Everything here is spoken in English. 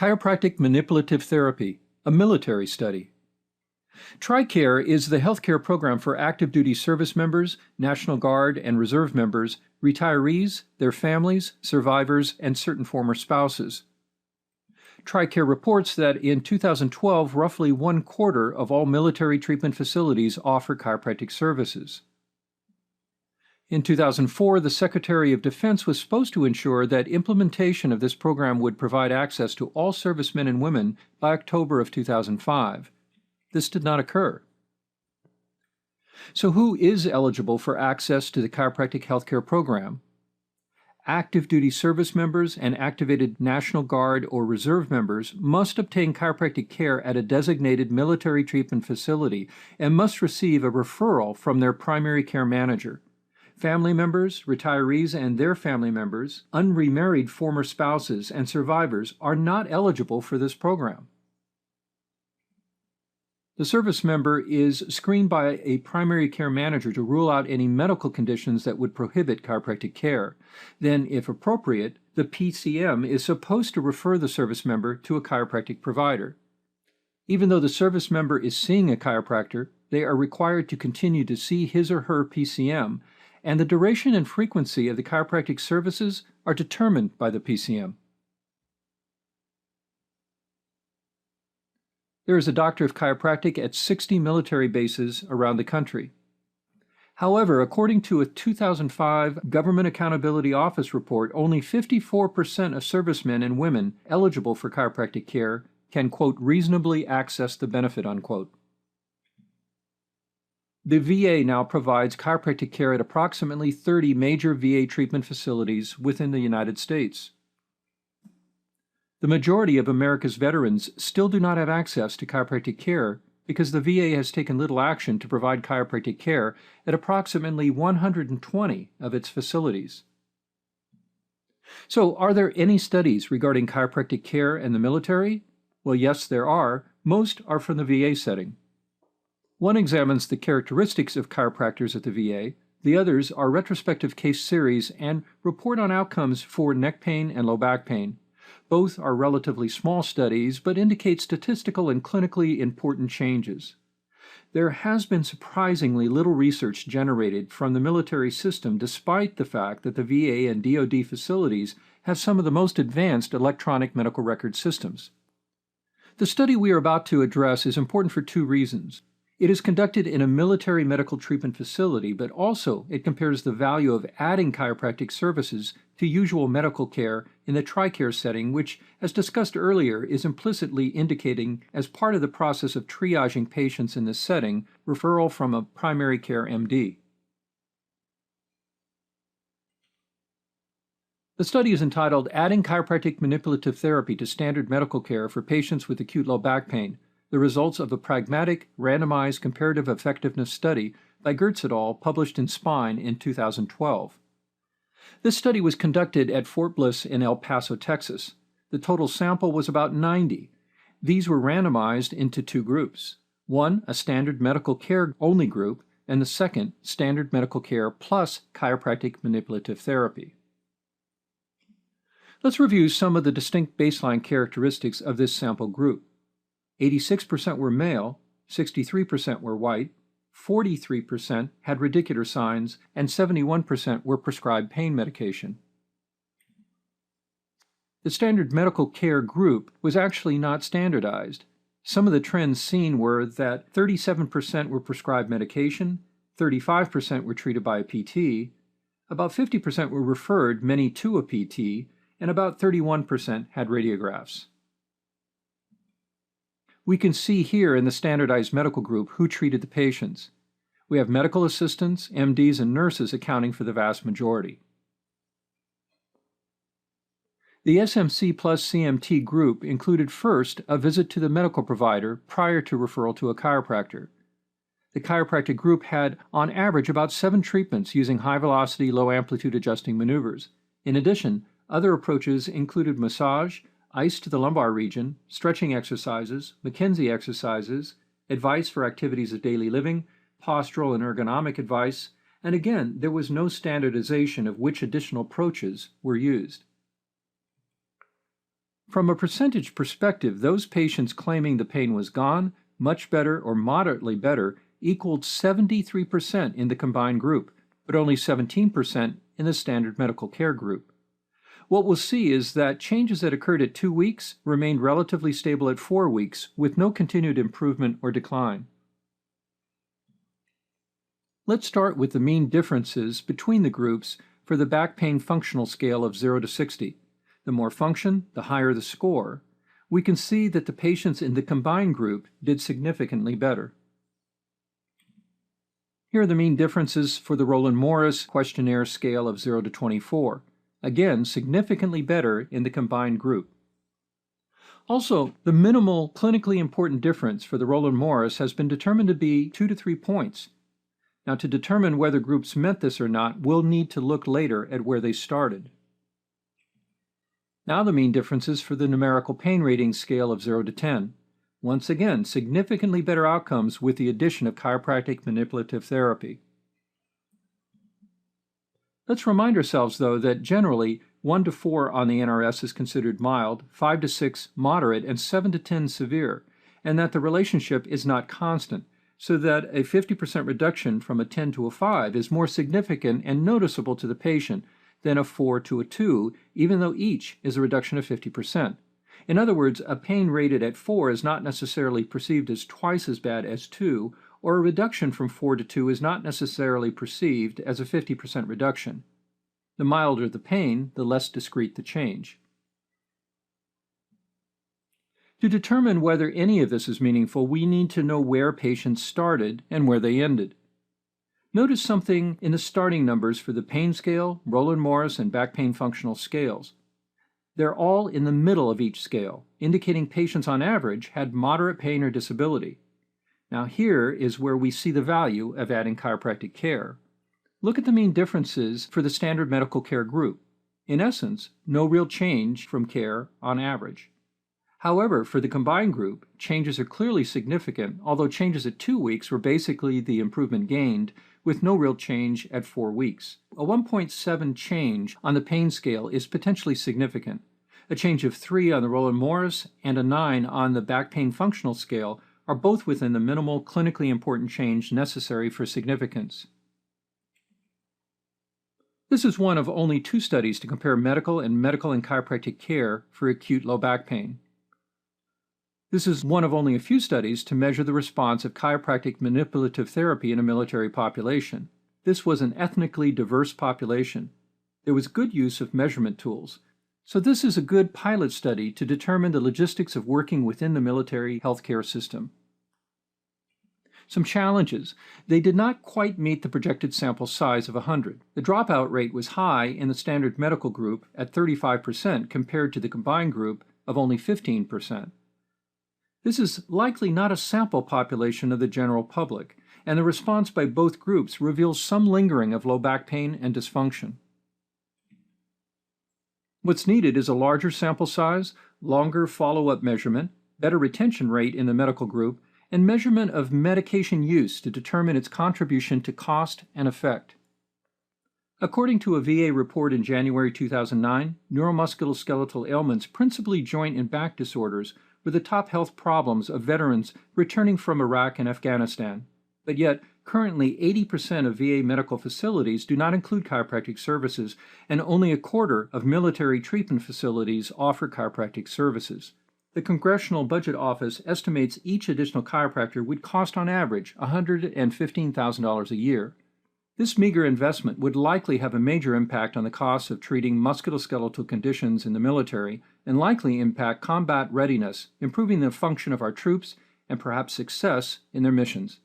Chiropractic Manipulative Therapy, a military study. TRICARE is the healthcare program for active duty service members, National Guard and Reserve members, retirees, their families, survivors, and certain former spouses. TRICARE reports that in 2012, roughly 1/4 of all military treatment facilities offer chiropractic services. In 2004, the Secretary of Defense was supposed to ensure that implementation of this program would provide access to all servicemen and women by October of 2005. This did not occur. So who is eligible for access to the chiropractic healthcare program? Active duty service members and activated National Guard or Reserve members must obtain chiropractic care at a designated military treatment facility and must receive a referral from their primary care manager. Family members, retirees and their family members, unremarried former spouses, and survivors are not eligible for this program. The service member is screened by a primary care manager to rule out any medical conditions that would prohibit chiropractic care. Then, if appropriate, the PCM is supposed to refer the service member to a chiropractic provider. Even though the service member is seeing a chiropractor, they are required to continue to see his or her PCM, and the duration and frequency of the chiropractic services are determined by the PCM. There is a doctor of chiropractic at 60 military bases around the country. However, according to a 2005 Government Accountability Office report, only 54% of servicemen and women eligible for chiropractic care can, quote, reasonably access the benefit, unquote. The VA now provides chiropractic care at approximately 30 major VA treatment facilities within the United States. The majority of America's veterans still do not have access to chiropractic care because the VA has taken little action to provide chiropractic care at approximately 120 of its facilities. So, are there any studies regarding chiropractic care in the military? Well, yes, there are. Most are from the VA setting. One examines the characteristics of chiropractors at the VA. The others are retrospective case series and report on outcomes for neck pain and low back pain. Both are relatively small studies, but indicate statistical and clinically important changes. There has been surprisingly little research generated from the military system, despite the fact that the VA and DoD facilities have some of the most advanced electronic medical record systems. The study we are about to address is important for two reasons. It is conducted in a military medical treatment facility, but also it compares the value of adding chiropractic services to usual medical care in the TRICARE setting, which, as discussed earlier, is implicitly indicating, as part of the process of triaging patients in this setting, referral from a primary care MD. The study is entitled Adding Chiropractic Manipulative Therapy to Standard Medical Care for Patients with Acute Low Back Pain, the results of a pragmatic, randomized comparative effectiveness study by Gertz et al., published in Spine in 2012. This study was conducted at Fort Bliss in El Paso, Texas. The total sample was about 90. These were randomized into two groups. One, a standard medical care only group, and the second, standard medical care plus chiropractic manipulative therapy. Let's review some of the distinct baseline characteristics of this sample group. 86% were male, 63% were white, 43% had radicular signs, and 71% were prescribed pain medication. The standard medical care group was actually not standardized. Some of the trends seen were that 37% were prescribed medication, 35% were treated by a PT, about 50% were referred, many to a PT, and about 31% had radiographs. We can see here in the standardized medical group who treated the patients. We have medical assistants, MDs, and nurses accounting for the vast majority. The SMC plus CMT group included first a visit to the medical provider prior to referral to a chiropractor. The chiropractic group had, on average, about 7 treatments using high-velocity, low-amplitude adjusting maneuvers. In addition, other approaches included massage, ice to the lumbar region, stretching exercises, McKenzie exercises, advice for activities of daily living, postural and ergonomic advice, and again, there was no standardization of which additional approaches were used. From a percentage perspective, those patients claiming the pain was gone, much better, or moderately better equaled 73% in the combined group, but only 17% in the standard medical care group. What we'll see is that changes that occurred at 2 weeks remained relatively stable at 4 weeks, with no continued improvement or decline. Let's start with the mean differences between the groups for the back pain functional scale of 0 to 60. The more function, the higher the score. We can see that the patients in the combined group did significantly better. Here are the mean differences for the Rowland-Morris questionnaire scale of 0 to 24. Again, significantly better in the combined group. Also, the minimal clinically important difference for the Rowland-Morris has been determined to be 2 to 3 points. Now, to determine whether groups met this or not, we'll need to look later at where they started. Now the mean differences for the numerical pain rating scale of 0 to 10. Once again, significantly better outcomes with the addition of chiropractic manipulative therapy. Let's remind ourselves, though, that generally 1 to 4 on the NRS is considered mild, 5 to 6 moderate, and 7 to 10 severe, and that the relationship is not constant, so that a 50% reduction from a 10 to a 5 is more significant and noticeable to the patient than a 4 to a 2, even though each is a reduction of 50%. In other words, a pain rated at 4 is not necessarily perceived as twice as bad as 2, or a reduction from 4 to 2 is not necessarily perceived as a 50% reduction. The milder the pain, the less discrete the change. To determine whether any of this is meaningful, we need to know where patients started and where they ended. Notice something in the starting numbers for the pain scale, Rowland-Morris, and back pain functional scales. They're all in the middle of each scale, indicating patients on average had moderate pain or disability. Now here is where we see the value of adding chiropractic care. Look at the mean differences for the standard medical care group. In essence, no real change from care on average. However, for the combined group, changes are clearly significant, although changes at 2 weeks were basically the improvement gained, with no real change at 4 weeks. A 1.7 change on the pain scale is potentially significant. A change of 3 on the Rowland-Morris and a 9 on the back pain functional scale are both within the minimal clinically important change necessary for significance. This is one of only 2 studies to compare medical and chiropractic care for acute low back pain. This is one of only a few studies to measure the response of chiropractic manipulative therapy in a military population. This was an ethnically diverse population. There was good use of measurement tools. So this is a good pilot study to determine the logistics of working within the military healthcare system. Some challenges. They did not quite meet the projected sample size of 100. The dropout rate was high in the standard medical group at 35% compared to the combined group of only 15%. This is likely not a sample population of the general public, and the response by both groups reveals some lingering of low back pain and dysfunction. What's needed is a larger sample size, longer follow-up measurement, better retention rate in the medical group, and measurement of medication use to determine its contribution to cost and effect. According to a VA report in January 2009, neuromusculoskeletal ailments, principally joint and back disorders, were the top health problems of veterans returning from Iraq and Afghanistan. But yet, currently 80% of VA medical facilities do not include chiropractic services, and only a quarter of military treatment facilities offer chiropractic services. The Congressional Budget Office estimates each additional chiropractor would cost on average $115,000 a year. This meager investment would likely have a major impact on the costs of treating musculoskeletal conditions in the military and likely impact combat readiness, improving the function of our troops and perhaps success in their missions.